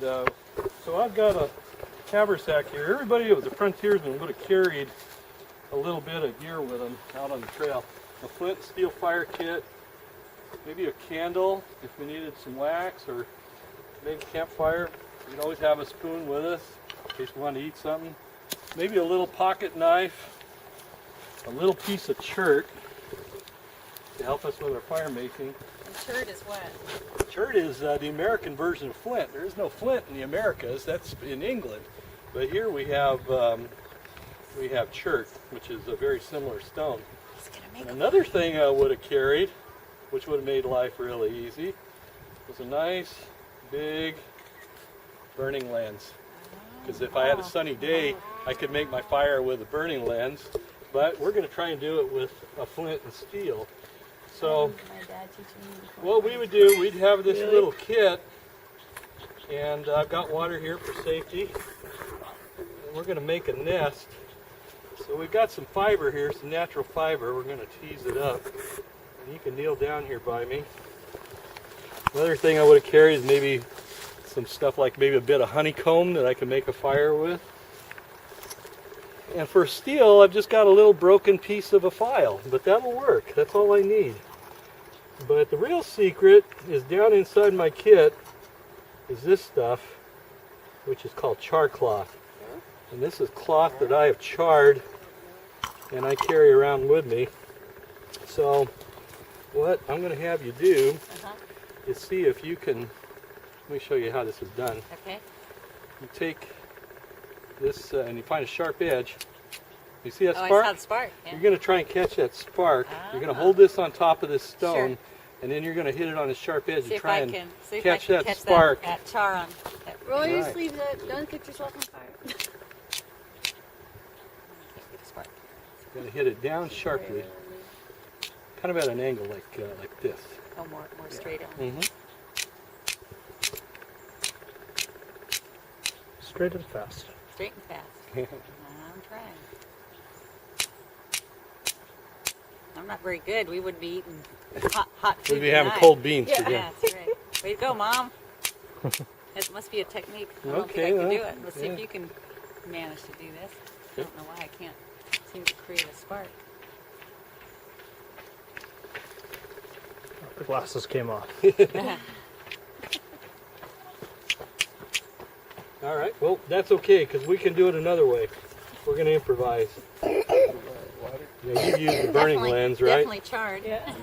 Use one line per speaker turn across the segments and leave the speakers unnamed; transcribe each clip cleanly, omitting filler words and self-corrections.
And so I've got a haversack here. Everybody that was a frontiersman would have carried a little bit of gear with them out on the trail. A flint and steel fire kit, maybe a candle if we needed some wax or make a campfire. We'd always have a spoon with us in case we wanted to eat something. Maybe a little pocket knife, a little piece of chert to help us with our fire making.
And chert is what?
Chert is the American version of flint. There is no flint in the Americas. That's in England. But here we have chert, which is a very similar stone. Another thing I would have carried, which would have made life really easy, was a nice big burning lens. Because if I had a sunny day, I could make my fire with a burning lens. But we're going to try and do it with a flint and steel. So what we would do, we'd have this little kit, and I've got water here for safety. And we're going to make a nest. So we've got some fiber here, some natural fiber. We're going to tease it up. And you can kneel down here by me. Another thing I would have carried is maybe some stuff like maybe a bit of honeycomb that I can make a fire with. And for steel, I've just got a little broken piece of a file, but that'll work. That's all I need. But the real secret is down inside my kit is this stuff, which is called char cloth. And this is cloth that I have charred and I carry around with me. So what I'm going to have you do is see if you can, let me show you how this is done.
Okay.
You take this and you find a sharp edge. You see that spark?
I saw the spark. Yeah.
You're going to try and catch that spark. You're going to hold this on top of this stone, and then you're going to hit it on a sharp edge and try and catch that spark.
That char on.
Roll your sleeves up. Don't get yourself on fire.
You're going to hit it down sharply, kind of at an angle like this.
Oh, more straight on.
Straight and fast.
Straight and fast. I'm trying. I'm not very good. We would be eating hot food.
We'd be having cold beans for dinner.
Yeah, that's right. Way to go, Mom. It must be a technique. I don't think I can do it. Let's see if you can manage to do this. I don't know why I can't seem to create a spark.
The glasses came off.
All right, well, that's okay, because we can do it another way. We're going to improvise. Yeah, you use the burning lens, right?
Definitely charred. Yeah.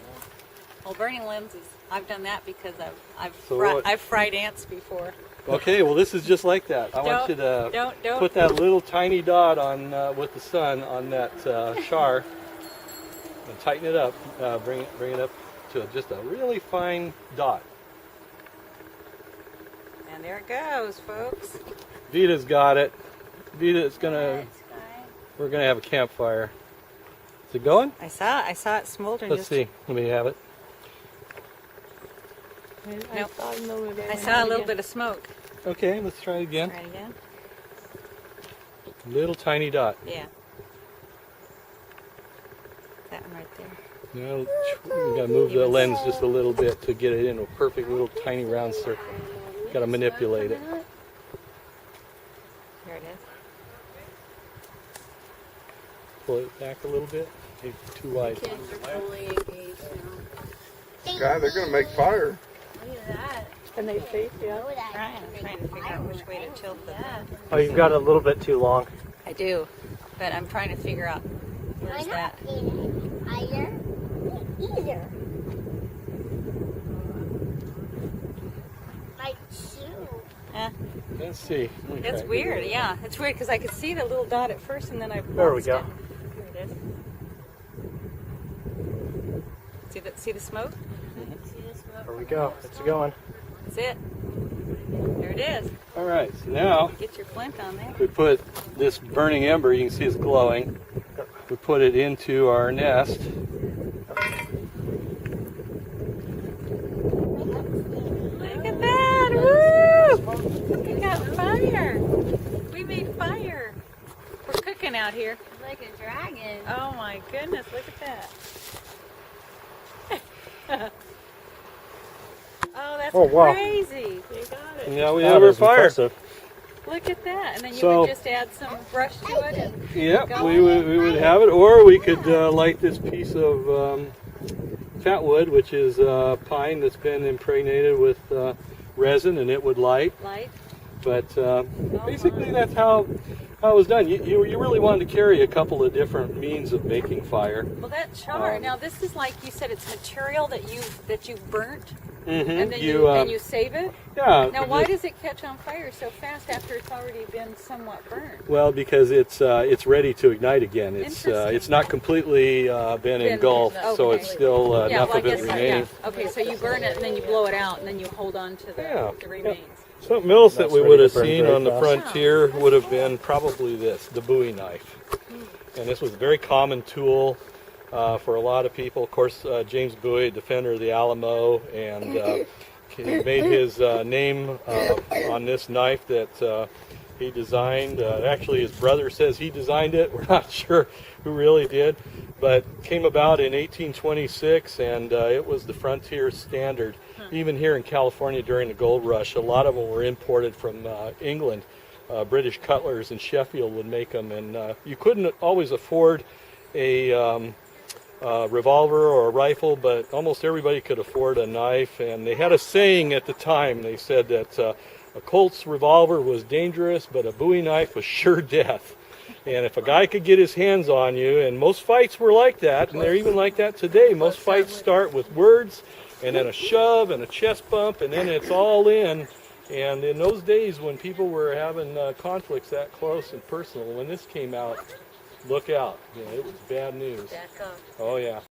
Well, burning lenses, I've done that because I've fried ants before.
Okay, well, this is just like that. I want you to put that little tiny dot on with the sun on that char and tighten it up. Bring it up to just a really fine dot.
And there it goes, folks.
Vita's got it. Vita's we're gonna have a campfire. Is it going?
I saw it smoldering.
Let's see. Let me have it.
Nope. I saw a little bit of smoke.
Okay, let's try it again.
Try it again.
Little tiny dot.
Yeah. That one right there.
Now we gotta move the lens just a little bit to get it in a perfect little tiny round circle. Gotta manipulate it.
There it is.
Pull it back a little bit. Maybe too wide.
Kids are fully engaged now.
God, they're gonna make fire.
Look at that.
And they face, yeah.
I'm trying to figure out which way to tilt the.
Oh, you've got it a little bit too long.
I do, but I'm trying to figure out where's that.
Either. Like shoe.
Let's see.
It's weird, yeah. It's weird because I could see the little dot at first and then I
There we go.
Here it is. See the smoke?
There we go. It's going.
That's it. There it is.
All right, so now
Get your flint on there.
we put this burning ember, you can see it's glowing. We put it into our nest.
Look at that! Woo! We got fire. We made fire. We're cooking out here.
Like a dragon.
Oh my goodness! Look at that. Oh, that's
Oh, wow.
crazy. You got it.
And now we
That
have our
is
fire.
impressive.
Look at that. And then you
So-
would just add some brush to it. And
Yep,
go
we would have it, or we could light this piece of fat wood, which is pine that's been impregnated with resin, and it would light.
light.
But basically, that's how it was done. You really wanted to carry a couple of different means of making fire.
Well, that char. Now this is like you said, it's material that you've burnt,
Mm-hmm.
and then you save it.
Yeah.
Now, why does it catch on fire so fast after it's already been somewhat burned?
Well, because it's ready to ignite again.
Interesting.
It's not completely been engulfed, so
okay.
it's still
Yeah,
enough
well, I
of it
guess
remaining.
yeah. Okay, so you burn it and then you blow it out and then you hold on to
Yeah.
the remains.
Something else that
That's
we
ready
would
to
have
burn
seen
very
on the
fast.
frontier would have been probably this, the Bowie knife. And this was a very common tool for a lot of people. Of course, James Bowie, defender of the Alamo, and he made his name on this knife that he designed. Actually, his brother says he designed it. We're not sure who really did. But came about in 1826, and it was the frontier standard. Even here in California during the gold rush, a lot of them were imported from England. British cutlers in Sheffield would make them, and you couldn't always afford a revolver or a rifle, but almost everybody could afford a knife. And they had a saying at the time. They said that a Colt's revolver was dangerous, but a Bowie knife was sure death. And if a guy could get his hands on you, and most fights were like that, and they're even like that today. Most fights start with words, and then a shove and a chest bump, and then it's all in. And in those days when people were having conflicts that close and personal, when this came out, look out. You know, it was bad news.
Back up.
Oh, yeah.